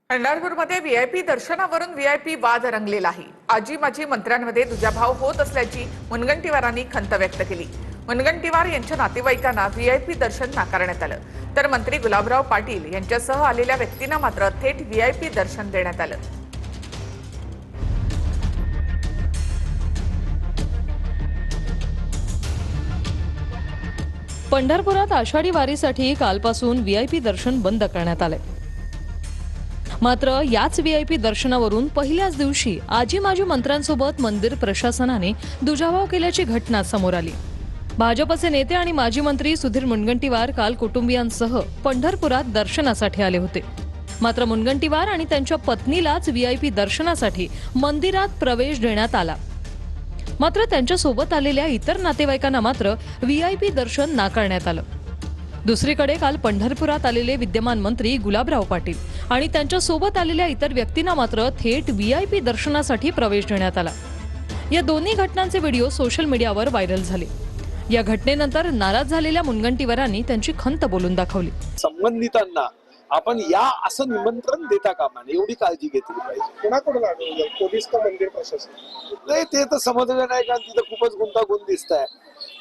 पंढरपूरमध्ये VIP दर्शनावरून VIP वाद रंगलेला आहे। आजी माजी मंत्र्यांमध्ये दुजाभाव होत असल्याची मुनगंटीवारांनी खंत व्यक्त केली। मुनगंटीवार यांच्या नातेवाईकांना व्हीआयपी दर्शन नाकारण्यात आलं, तर मंत्री गुलाबराव पाटील यांच्यासह आलेल्या व्यक्तींना मात्र थेट व्हीआयपी दर्शन देण्यात आलं। पंढरपुरात आषाढी वारीसाठी कालपासून व्हीआयपी दर्शन बंद करण्यात आले। मात्र याच व्हीआयपी दर्शनावरून पहिल्याच दिवशी आजी माजी मंत्र्यांसोबत मंदिर प्रशासनाने दुजाभाव केल्याची घटना समोर आली। भाजपचे नेते आणि माजी मंत्री सुधीर मुनगंटीवार काल कुटुंबियांसह पंढरपुरात दर्शनासाठी आले होते। मात्र मुनगंटीवार आणि त्यांच्या पत्नीलाच व्हीआयपी दर्शनासाठी मंदिरात प्रवेश देण्यात आला। मात्र त्यांच्या सोबत आलेल्या इतर नातेवाईकांना मात्र व्हीआयपी दर्शन नाकारण्यात आलं। दुसरीकडे काल पंढरपुरात आलेले विद्यमान मंत्री गुलाबराव पाटील आणि त्यांच्या सोबत आलेल्या इतर व्यक्तींना मात्र थेट व्हीआयपी दर्शनासाठी प्रवेश देण्यात आला। या दोन्ही घटनांचे व्हिडिओ सोशल मीडियावर व्हायरल झाले। या घटनेनंतर नाराज झालेल्या मुनगंटीवारांनी त्यांची खंत बोलून दाखवली। संबंधितांना आपण या असं निमंत्रण देता कामा नये, एवढी काळजी घेतली पाहिजे। कोणाकडून आढळलं? पोलीस का मंदिर प्रशासन? नाही, ते तर समजलं नाही, कारण तिथं खूपच गुंतागुंत दिसत आहे।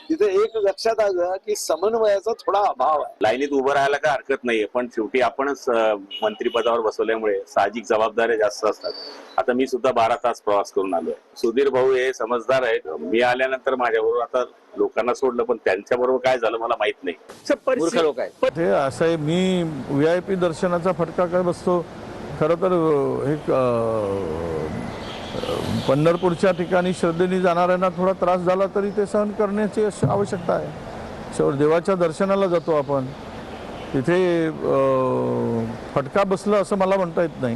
तिथे एक लक्षात आलं की समन्वयाचा थोडा अभाव आहे। लाईनीत उभं राहायला काय हरकत नाहीये, पण शेवटी आपणच मंत्रिपदावर बसवल्यामुळे साहजिक जबाबदाऱ्या जास्त असतात। आता मी सुद्धा 12 तास प्रवास करून आलोय। सुधीर भाऊ हे समजदार आहेत। मी आल्यानंतर माझ्याबरोबर आता लोकांना सोडलं, पण त्यांच्याबरोबर काय झालं मला माहित नाही। मूर्ख लोक आहेत ते असं आहे। मी व्हीआयपी दर्शनाचा फटका काय बसतो? खरं तर एक पंढरपूरच्या ठिकाणी श्रद्धेने जाणाऱ्यांना थोडा त्रास झाला तरी ते सहन करण्याची आवश्यकता आहे। शेवट देवाच्या दर्शनाला जातो आपण, तिथे फटका बसला असं मला म्हणता येत नाही।